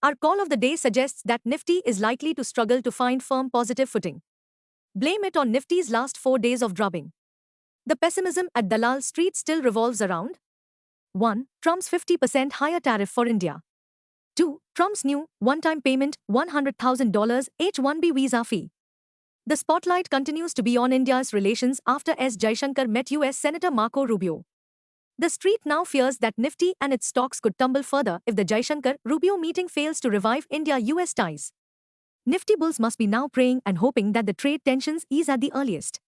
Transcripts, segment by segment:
Our call of the day suggests that Nifty is likely to struggle to find firm positive footing. Blame it on Nifty's last 4 days of drubbing. The pessimism at Dalal Street still revolves around 1. Trump's 50% higher tariff for India. 2. Trump's new, one-time payment, $100,000 H-1B visa fee. The spotlight continues to be on India's relations after S. Jaishankar met US Senator Marco Rubio. The street now fears that Nifty and its stocks could tumble further if the Jaishankar-Rubio meeting fails to revive India-US ties. Nifty bulls must be now praying and hoping that the trade tensions ease at the earliest.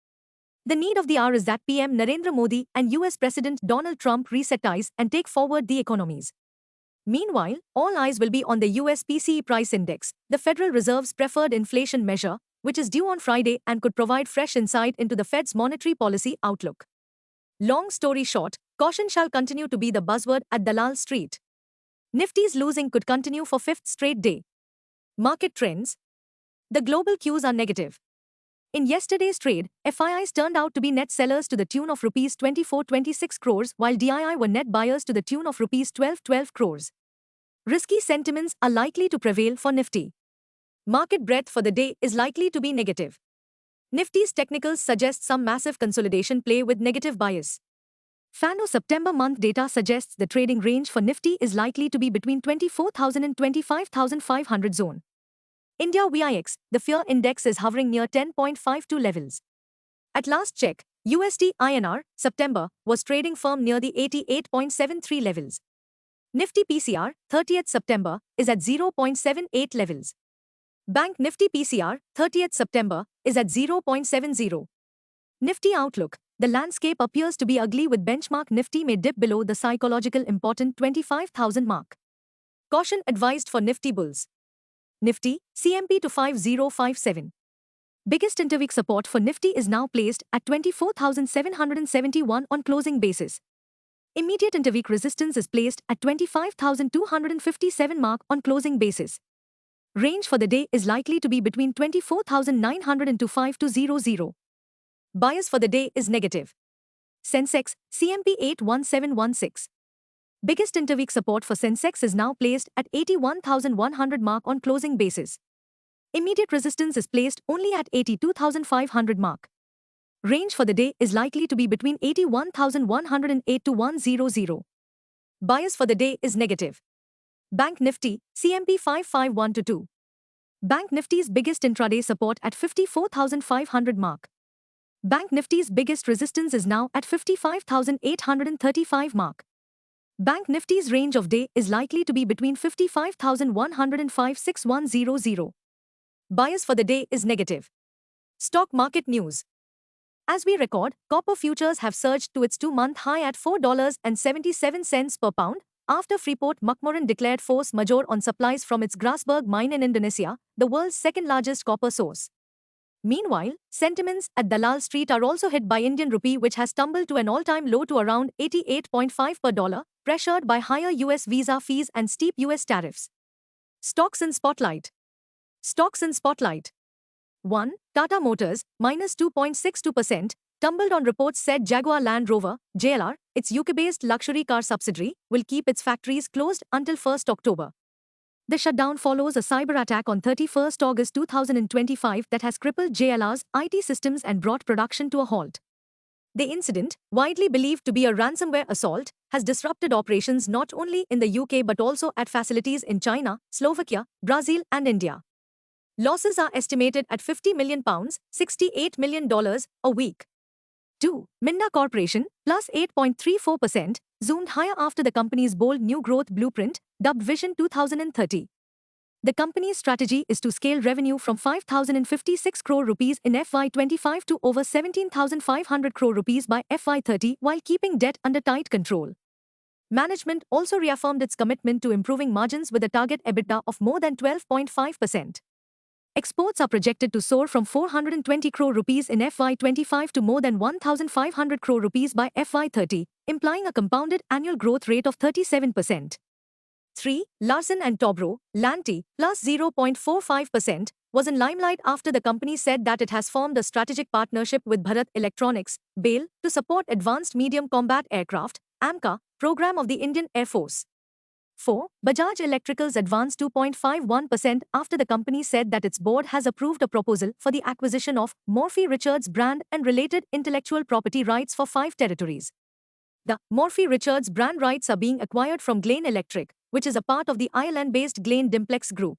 The need of the hour is that PM Narendra Modi and US President Donald Trump reset ties and take forward the economies. Meanwhile, all eyes will be on the US PCE price index, the Federal Reserve's preferred inflation measure, which is due on Friday and could provide fresh insight into the Fed's monetary policy outlook. Long story short, caution shall continue to be the buzzword at Dalal Street. Nifty's losing could continue for fifth straight day. Market trends. The global cues are negative. In yesterday's trade, FIIs turned out to be net sellers to the tune of Rs 2426 crores while DII were net buyers to the tune of Rs 1212 crores. Risky sentiments are likely to prevail for Nifty. Market breadth for the day is likely to be negative. Nifty's technicals suggest some massive consolidation play with negative bias. FANO September month data suggests the trading range for Nifty is likely to be between 24,000 and 25,500 zone. India VIX, the fear index is hovering near 10.52 levels. At last check, USD INR, September, was trading firm near the 88.73 levels. Nifty PCR, 30th September, is at 0.78 levels. Bank Nifty PCR, 30th September, is at 0.70. Nifty outlook. The landscape appears to be ugly with benchmark Nifty may dip below the psychological important 25,000 mark. Caution advised for Nifty bulls. Nifty, CMP to 5057. Biggest interweek support for Nifty is now placed at 24,771 on closing basis. Immediate interweek resistance is placed at 25,257 mark on closing basis. Range for the day is likely to be between 24,900 and 25,200. Bias for the day is negative. Sensex, CMP 81716. Biggest interweek support for Sensex is now placed at 81,100 mark on closing basis. Immediate resistance is placed only at 82,500 mark. Range for the day is likely to be between 81,108 to 100. Bias for the day is negative. Bank Nifty, CMP 55122. Bank Nifty's biggest intraday support at 54,500 mark. Bank Nifty's biggest resistance is now at 55,835 mark. Bank Nifty's range of day is likely to be between 55,100 and 56,100. Bias for the day is negative. Stock market news. As we record, copper futures have surged to its 2-month high at $4.77 per pound, after Freeport-McMoran declared force majeure on supplies from its Grasberg mine in Indonesia, the world's second-largest copper source. Meanwhile, sentiments at Dalal Street are also hit by Indian rupee, which has tumbled to an all-time low to around 88.5 per dollar, pressured by higher US visa fees and steep US tariffs. Stocks in spotlight. Stocks in spotlight. 1. Tata Motors, minus 2.62%, tumbled on reports said Jaguar Land Rover, JLR, its UK-based luxury car subsidiary, will keep its factories closed until 1st October. The shutdown follows a cyber attack on 31st August 2025 that has crippled JLR's IT systems and brought production to a halt. The incident, widely believed to be a ransomware assault, has disrupted operations not only in the UK but also at facilities in China, Slovakia, Brazil and India. Losses are estimated at £50 million, $68 million, a week. 2. Minda Corporation, plus 8.34%, zoomed higher after the company's bold new growth blueprint, dubbed Vision 2030. The company's strategy is to scale revenue from 5,056 crore rupees in FY25 to over 17,500 crore rupees by FY30 while keeping debt under tight control. Management also reaffirmed its commitment to improving margins with a target EBITDA of more than 12.5%. Exports are projected to soar from 420 crore rupees in FY25 to more than 1,500 crore rupees by FY30, implying a compounded annual growth rate of 37%. 3. Larsen & Toubro, Lanty, plus 0.45%, was in limelight after the company said that it has formed a strategic partnership with Bharat Electronics, BALE, to support Advanced Medium Combat Aircraft, AMCA, program of the Indian Air Force. 4. Bajaj Electricals advanced 2.51% after the company said that its board has approved a proposal for the acquisition of Morphy Richards brand and related intellectual property rights for 5 territories. The Morphy Richards brand rights are being acquired from Glane Electric, which is a part of the Ireland-based Glane Dimplex Group.